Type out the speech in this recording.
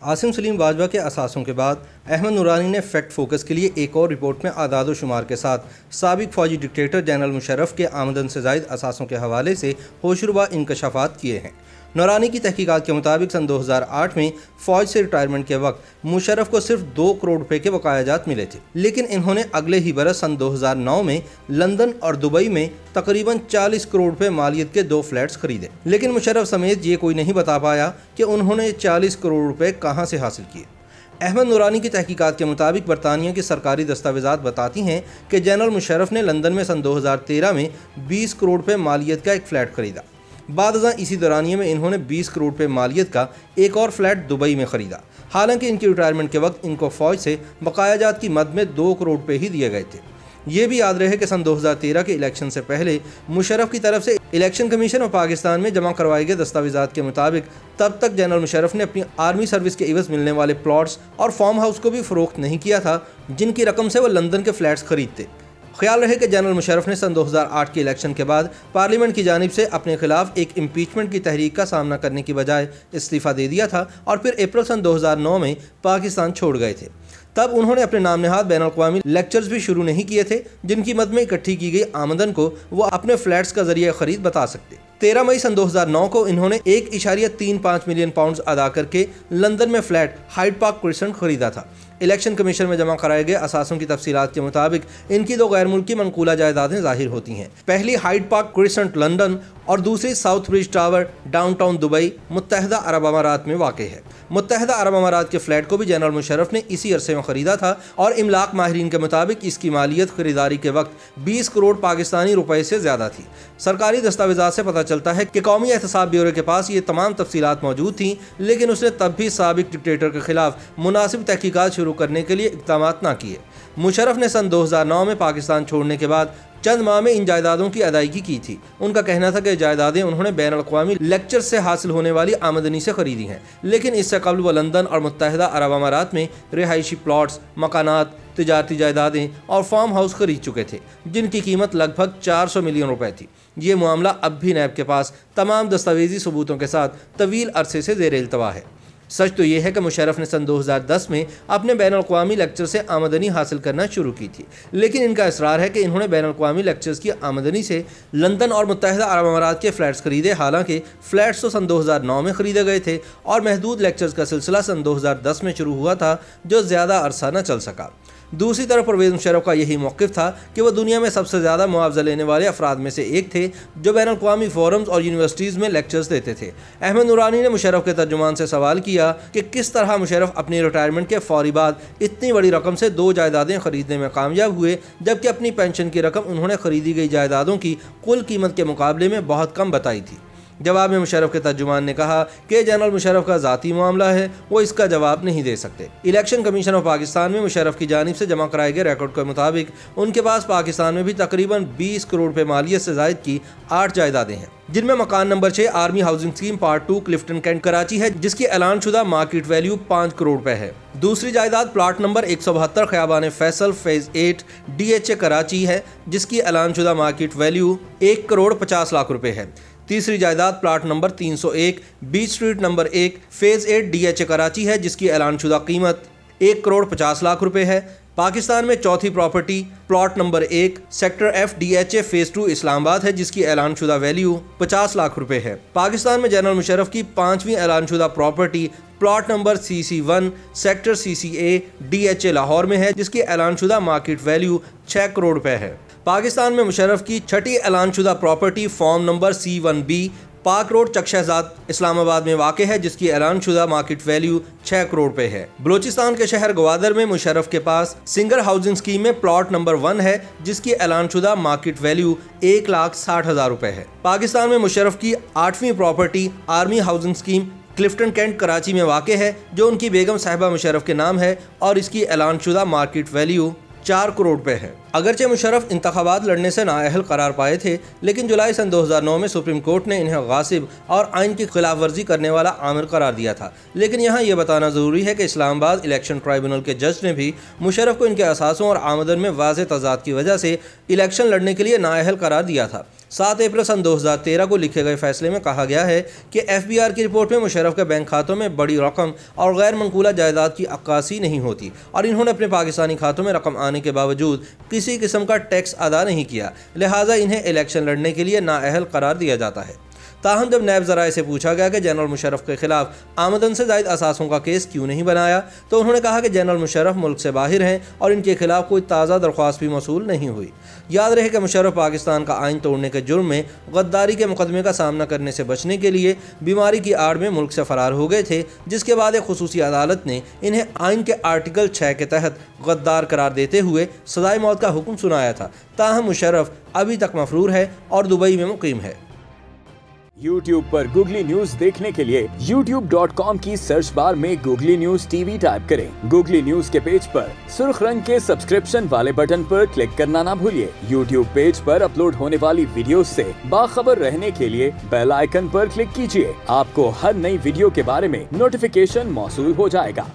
आसिम सलीम बाजवा के असासों के बाद अहमद नूरानी ने फैक्ट फोकस के लिए एक और रिपोर्ट में आदाद व शुमार के साथ साबिक फौजी डिक्टेटर जनरल मुशर्रफ के आमदन से ज़ायद असासों के हवाले से होशरुबा इंकशाफात किए हैं। नूरानी की तहकीकात के मुताबिक सन 2008 में फ़ौज से रिटायरमेंट के वक्त मुशर्रफ को सिर्फ 2 करोड़ रुपए के बकायाजात मिले थे, लेकिन इन्होंने अगले ही बरस सन 2009 में लंदन और दुबई में तकरीबन 40 करोड़ रुपए मालियत के 2 फ्लैट्स खरीदे। लेकिन मुशर्रफ समेत ये कोई नहीं बता पाया कि उन्होंने 40 करोड़ रुपए कहाँ से हासिल किए। अहमद नूरानी की तहकीकात के मुताबिक बरतानिया की सरकारी दस्तावेज़ात बताती हैं कि जनरल मुशर्रफ ने लंदन में सन 2013 में 20 करोड़ रुपए मालियत का एक फ़्लैट खरीदा। बादज़ां इसी दौरानिए में इन्होंने 20 करोड़ रुपए मालियत का एक और फ्लैट दुबई में ख़रीदा। हालांकि इनकी रिटायरमेंट के वक्त इनको फ़ौज से बकायाजात की मद में 2 करोड़ रुपए ही दिए गए थे। ये भी याद रहे कि सन 2013 के इलेक्शन से पहले मुशर्रफ की तरफ से इलेक्शन कमीशन और पाकिस्तान में जमा करवाए गए दस्तावेज़ात के मुताबिक तब तक जनरल मुशर्रफ ने अपनी आर्मी सर्विस के इवज़ मिलने वाले प्लॉट्स और फार्म हाउस को भी फ़रोख्त नहीं किया था, जिनकी रकम से वह लंदन के फ्लैट्स खरीदते। ख्याल रहे कि जनरल मुशर्रफ ने सन 2008 के इलेक्शन के बाद पार्लियामेंट की जानिब से अपने खिलाफ एक इम्पीचमेंट की तहरीक का सामना करने की बजाय इस्तीफ़ा दे दिया था और फिर अप्रैल सन 2009 में पाकिस्तान छोड़ गए थे। तब उन्होंने अपने नाम नेहाद बैन अल-अक़वामी लेक्चर्स भी शुरू नहीं किए थे, जिनकी मद में इकट्ठी की गई आमदन को वो अपने फ्लैट्स का जरिए खरीद बता सकते। 13 मई सन 2009 को इन्होंने 1.35 मिलियन पाउंड अदा करके लंदन में फ्लैट हाइड पार्क क्रिसेंट खरीदा था। इलेक्शन कमीशन में जमा कराए गए असासों की तफसीलात के मुताबिक इनकी 2 गैर मुल्की मनकूला जायदादें जाहिर होती हैं। पहली हाइड पार्क क्रिसेंट लंदन और दूसरी south bridge tower downtown Dubai मुत्तहदा अरब अमारात में वाक़ है। मुत्तहदा अरब अमारात के फ्लैट को भी जनरल मुशर्रफ ने इसी अरसे में ख़रीदा था और इमलाक माहिरीन के मुताबिक इसकी मालियत खरीदारी के वक्त 20 करोड़ पाकिस्तानी रुपए से ज़्यादा थी। सरकारी दस्तावेज़ात से पता चलता है कि कौमी एहतसाब ब्यूरो के पास ये तमाम तफसीलात मौजूद थीं, लेकिन उसने तब भी साबिक डिक्टेटर के खिलाफ मुनासिब तहकीकात शुरू करने के लिए इक़दाम ना किए। मुशर्रफ ने सन 2009 में पाकिस्तान छोड़ने के बाद चंद माह में इन जायदादों की अदायगी की थी। उनका कहना था कि जायदादें उन्होंने बैन अल-अक़वामी लेक्चर से हासिल होने वाली आमदनी से खरीदी हैं, लेकिन इससे कबल वह लंदन और मुत्तहदा अरब अमारात में रिहायशी प्लॉट्स, मकानात, तिजारती जायदादें और फार्म हाउस खरीद चुके थे, जिनकी कीमत लगभग 400 मिलियन रुपए थी। ये मामला अब भी नैब के पास तमाम दस्तावेजी सबूतों के साथ तवील अरसे से ज़ेर इल्तवा है। सच तो यह है कि मुशर्रफ ने सन 2010 में अपने बैन अल-अक़वामी लेक्चर से आमदनी हासिल करना शुरू की थी, लेकिन इनका इसरार है कि इन्होंने बैन अल-अक़वामी लेक्चर्स की आमदनी से लंदन और मुत्तहदा अरब अमारात के फ्लैट्स खरीदे। हालांकि फ़्लैट्स तो सन 2009 में ख़रीदे गए थे और महदूद लेक्चर्स का सिलसिला सन 2010 में शुरू हुआ था, जो ज़्यादा अरसा न चल सका। दूसरी तरफ परवेज़ मुशर्रफ का यही मौक़िफ़ था कि वह दुनिया में सबसे ज़्यादा मुआवजा लेने वाले अफराद में से एक थे, जो बैन अल-अक़वामी फ़ोरम्स और यूनिवर्सिटीज़ में लेक्चर्स देते थे। अहमद नूरानी ने मुशर्रफ के तर्जुमान से सवाल किया कि किस तरह मुशर्रफ अपनी रिटायरमेंट के फ़ौरी बाद इतनी बड़ी रकम से 2 जायदादें ख़रीदने में कामयाब हुए, जबकि अपनी पेंशन की रकम उन्होंने ख़रीदी गई जायदादों की कुल कीमत के मुकाबले में बहुत कम बताई थी। जवाब में मुशर्रफ के तर्जुमान ने कहा कि जनरल मुशर्रफ का ज़ाती मामला है, वो इसका जवाब नहीं दे सकते। इलेक्शन कमीशन ऑफ पाकिस्तान में मुशर्रफ की जानिब से जमा कराए गए रिकॉर्ड के मुताबिक उनके पास पाकिस्तान में भी तकरीबन 20 करोड़ रुपए मालियत से ज़ायद की 8 जायदादें हैं, जिनमें मकान number 6 army housing scheme part 2 Clifton cantt Karachi है, जिसकी ऐलान शुदा मार्केट वैल्यू 5 करोड़ रुपए है। दूसरी जायदाद plot number 172 Khayaban Faisal phase 8 DHA Karachi है, जिसकी ऐलान शुदा मार्केट वैल्यू 1 करोड़ 50 लाख रुपए है। तीसरी जायदाद plot number 301 beach street number 1 phase 8 DHA Karachi है, जिसकी ऐलानशुदा कीमत 1 करोड़ 50 लाख रुपए है। पाकिस्तान में चौथी property plot number 1 sector F DHA phase 2 Islamabad है, जिसकी ऐलानशुदा वैल्यू 50 लाख रुपए है। पाकिस्तान में जनरल मुशर्रफ की 5वीं ऐलानशुदा property plot number CC1 sector CCA DHA Lahore में है, जिसकी ऐलानशुदा मार्केट वैल्यू 6 करोड़ रुपए है। पाकिस्तान में मुशर्रफ की 6ठी ऐलानशुदा प्रॉपर्टी फॉर्म नंबर C1B पाक रोड चक शहजाद इस्लामाबाद में वाक़ है, जिसकी ऐलानशुदा मार्केट वैल्यू 6 करोड़ रुपए है। बलूचिस्तान के शहर ग्वादर में मुशर्रफ के पास सिंगर हाउसिंग स्कीम में प्लॉट नंबर 1 है, जिसकी ऐलानशुदा मार्केट वैल्यू 1,60,000 रुपए है। पाकिस्तान में मुशर्रफ की 8वीं property army housing scheme Clifton cantt Karachi में वाक़ है, जो उनकी बेगम साहिबा मुशर्रफ के नाम है और इसकी ऐलानशुदा मार्केट वैल्यू 4 करोड़ रुपए है। अगरचे मुशर्रफ इंतखाबात लड़ने से नाअहल करार पाए थे, लेकिन जुलाई सन 2009 में सुप्रीम कोर्ट ने इन्हें गासिब और आइन की खिलाफ वर्जी करने वाला आमिर करार दिया था। लेकिन यहाँ ये बताना ज़रूरी है कि इस्लामाबाद इलेक्शन ट्राइब्यूनल के जज ने भी मुशर्रफ को इनके असासों और आमदन में वाज़ेह तज़ाद की वजह से इलेक्शन लड़ने के लिए नाअहल करार दिया था। 7 अप्रैल सन 2013 को लिखे गए फैसले में कहा गया है कि FBI की रिपोर्ट में मुशर्रफ के बैंक खातों में बड़ी रकम और गैर मनकूला जायदाद की अक्कासी नहीं होती और इन्होंने अपने पाकिस्तानी खातों में रकम आने के बावजूद किसी किस्म का टैक्स अदा नहीं किया, लिहाजा इन्हें इलेक्शन लड़ने के लिए नाअहल करार दिया जाता है। ताहम जब नैब ज़राए से पूछा गया कि जनरल मुशर्रफ के खिलाफ आमदन से ज़ायद असासों का केस क्यों नहीं बनाया, तो उन्होंने कहा कि जनरल मुशर्रफ मुल्क से बाहर हैं और इनके खिलाफ कोई ताज़ा दरख्वास्त भी मौसूल नहीं हुई। याद रहे कि मुशर्रफ पाकिस्तान का आइन तोड़ने के जुर्म में गद्दारी के मुकदमे का सामना करने से बचने के लिए बीमारी की आड़ में मुल्क से फ़रार हो गए थे, जिसके बाद एक खुसूसी अदालत ने इन्हें आइन के आर्टिकल 6 के तहत गद्दार करार देते हुए सजाए मौत का हुक्म सुनाया था। ताहम मुशर्रफ अभी तक मफरूर है और दुबई में मुकीम है। YouTube पर गूगली न्यूज देखने के लिए youtube.com की सर्च बार में गूगली न्यूज TV टाइप करें। गूगली न्यूज के पेज पर सुर्ख रंग के सब्सक्रिप्शन वाले बटन पर क्लिक करना ना भूलिए। YouTube पेज पर अपलोड होने वाली वीडियोस से बाखबर रहने के लिए बेल आइकन पर क्लिक कीजिए। आपको हर नई वीडियो के बारे में नोटिफिकेशन मौसूल हो जाएगा।